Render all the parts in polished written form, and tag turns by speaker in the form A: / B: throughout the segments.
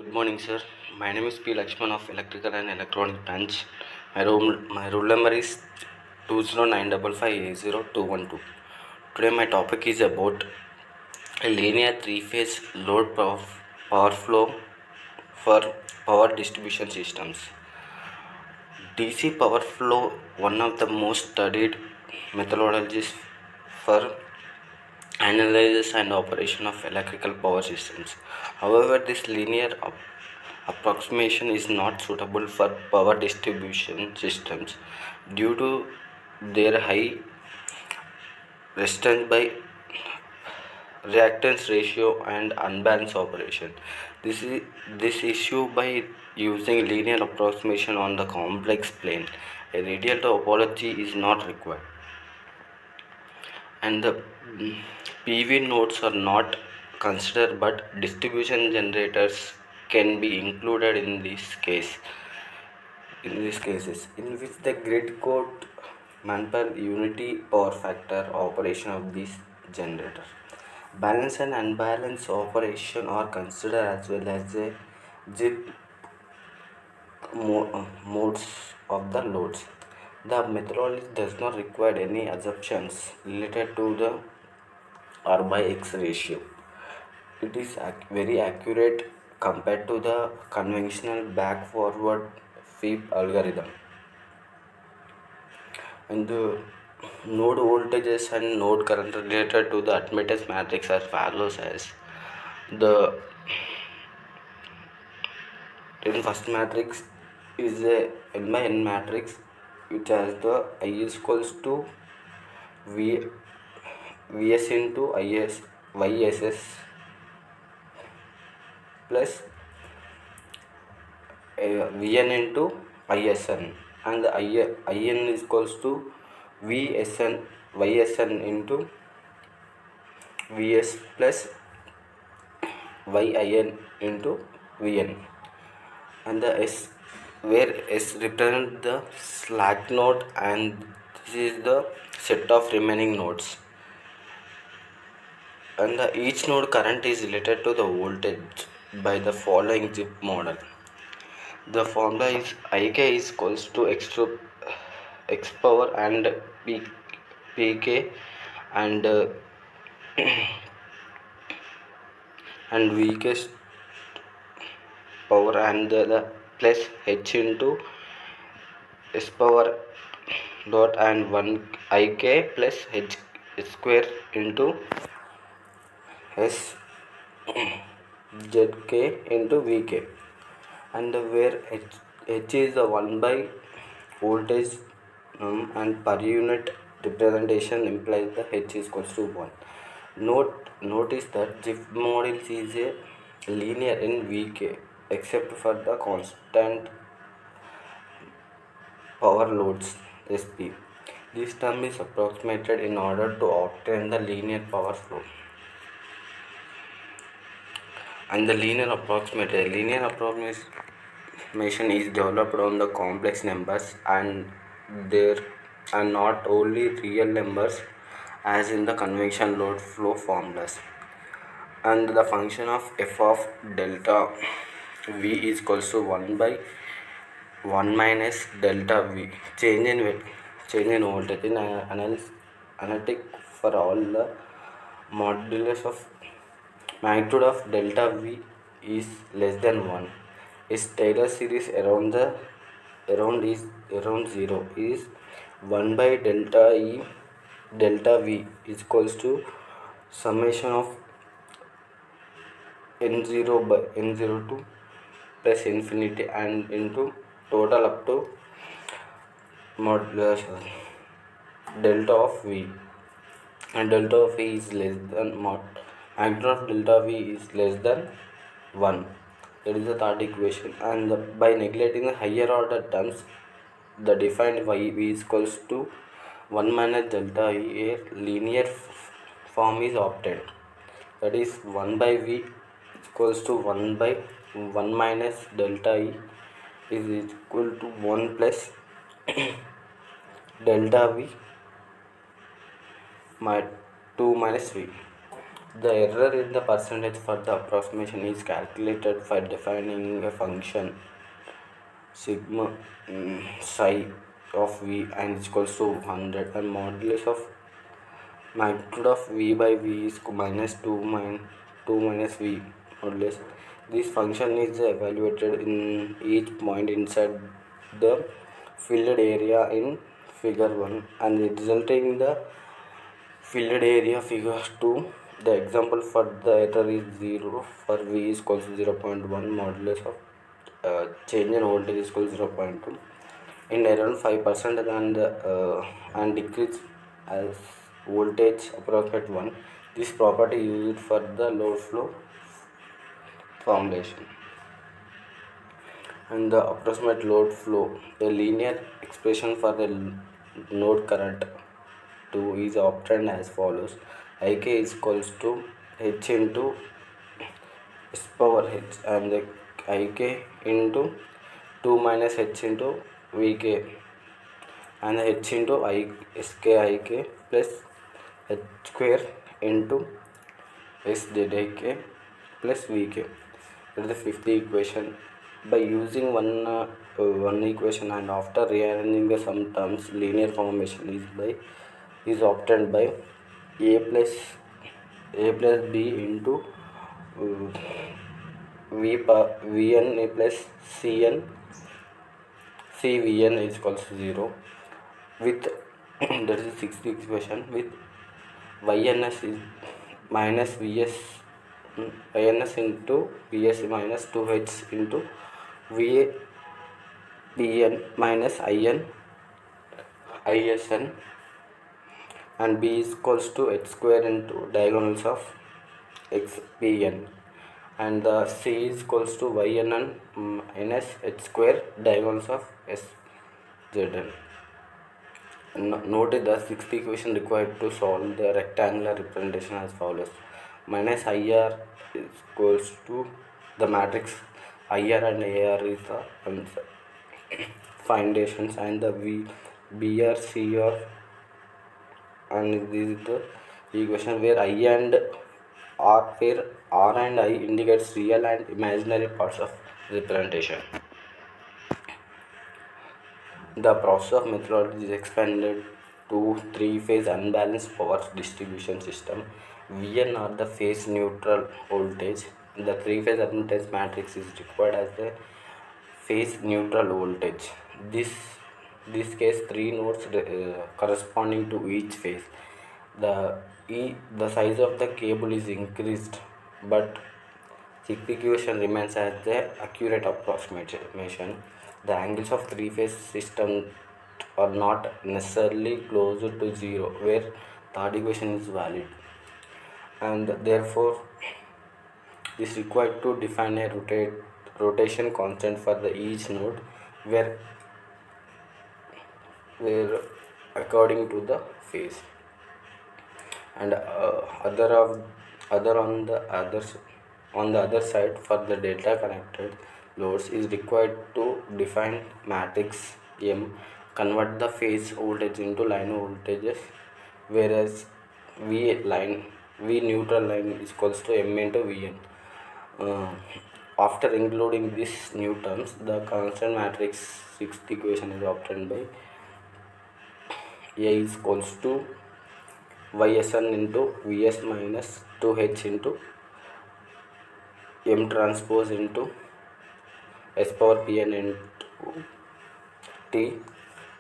A: Good morning, sir. My name is P. Lakshman of Electrical and Electronic Branch. My roll number is 2095580 Today, my topic is about a linear three-phase load power flow for power distribution systems. DC power flow, one of the most studied methodologies for analysis and operation of electrical power systems. However, this linear approximation is not suitable for power distribution systems due to their high resistance by reactance ratio and unbalanced operation. This issue by using linear approximation on the complex plane. A radial topology is not required, and the PV nodes are not considered, but distribution generators can be included in this case. In these cases, in which the grid code manpower unity power factor operation of this generator. Balance and unbalanced operation are considered as well as the JIT modes of the loads. The methodology does not require any assumptions related to the R by X ratio. It is very accurate compared to the conventional back forward FIB algorithm. And the node voltages and node current related to the admittance matrix are follows as the in first matrix is a n by n matrix which has the I is equals to v vs into is yss plus vn into isn, and the in is equals to vsn ysn into vs plus yin into vn, and the s where s represents the slack node, and this is the set of remaining nodes, and each node current is related to the voltage by the following zip model. The formula is Ik is equals to x power and pk and and vk power and the plus h into s power dot and 1 ik plus h square into s zk into vk, and where h is the 1 by voltage, and per unit representation implies the h is equals to 1. Notice that GIF model is a linear in vk except for the constant power loads sp. This term is approximated in order to obtain the linear power flow. And the linear approximation is developed on the complex numbers, and there are not only real numbers as in the conventional load flow formulas. And the function of f of delta v is equals to 1 by 1 minus delta v, change in voltage in analytic for all the modulus of magnitude of delta v is less than 1. Its Taylor series around 0 is 1 by delta v is equals to summation of n0 by n02 plus infinity and into total up to modulus delta of v, and delta of v is less than magnitude of delta v is less than 1. That is the third equation. And by neglecting the higher order terms, the defined y v is equals to 1 minus delta e, a linear form is obtained. That is 1 by v is equals to 1 by 1 minus delta e is equal to 1 plus delta v 2 minus v. The error in the percentage for the approximation is calculated by defining a function sigma psi of v and is equals to 100, and modulus of magnitude of v by v is minus 2 minus v modulus. This function is evaluated in each point inside the filled area in figure 1 and resulting in the filled area figure 2. The example for the error is 0 for v is equals to 0.1 modulus of change in voltage is equal to 0.2 in around 5% and decrease as voltage approximate 1. This property used for the load flow formulation. And the approximate load flow, a linear expression for the node current 2 is obtained as follows: Ik is equals to h into s power h, and the Ik into 2 minus h into Vk, and h into sk Ik plus h square into szik plus Vk. That is the fifth equation. By using one equation and after rearranging the sum terms, linear formation is obtained by a plus b into vn plus cn cvn is equals to 0 with that is the sixth equation with yns is minus vs ins into vs minus 2h into va bn minus in isn, and b is equals to h square into diagonals of xbn, and the c is equals to yn minus h square diagonals of szn. Note the sixth equation required to solve the rectangular representation as follows: minus IR is equals to the matrix IR and AR is the foundations, and the BR CR, and this is the equation where I and R, where R and I indicates real and imaginary parts of representation. The process of methodology is expanded to three-phase unbalanced power distribution system. Vn are the phase neutral voltage. The three-phase admittance matrix is required as the phase neutral voltage. This case three nodes corresponding to each phase. The size of the cable is increased, but sixth equation remains as the accurate approximation. The angles of three-phase system are not necessarily closer to 0, where third equation is valid, and therefore is required to define a rotation constant for the each node, where according to the phase, and on the other side for the delta connected loads is required to define matrix M, convert the phase voltage into line voltages, whereas V neutral line is equals to M into Vn. After including these new terms, the constant matrix sixth equation is obtained by A is equals to Ysn into Vs minus 2h into M transpose into S power Pn into T,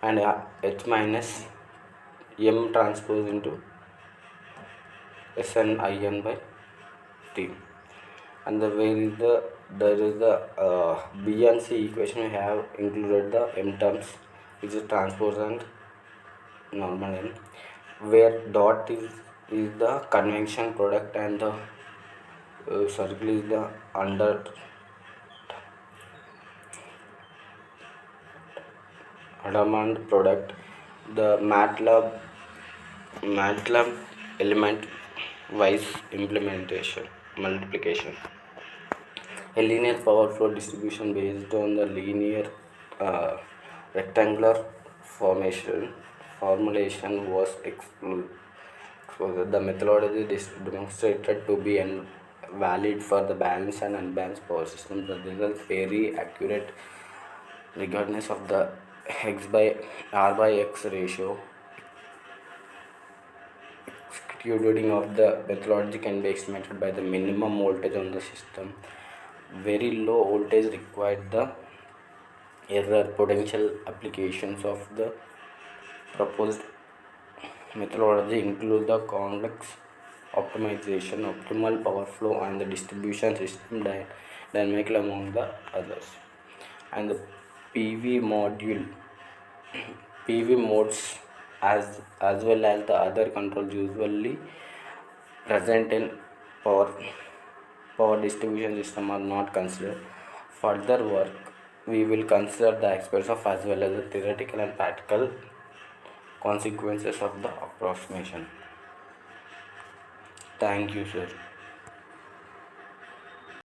A: and H minus M transpose into Sn In by T. And there is the B and C equation. We have included the M terms, which is transpose and normal M, where dot is the convection product and the circle is the Undermanned product. The MATLAB element wise multiplication. A linear power flow distribution based on the linear rectangular formulation was So the methodology is demonstrated to be valid for the balanced and unbalanced power systems. The results very accurate regardless of the x by r by x ratio. Executing of the methodology can be estimated by the minimum voltage on the system. Very low voltage required the error potential applications of the proposed methodology include the complex optimization, optimal power flow, and the distribution system dynamic among the others. And the PV module, PV modes, as well as the other controls usually present in power power distribution system are not considered. Further work we will consider the aspects of as well as the theoretical and practical consequences of the approximation. Thank you, sir.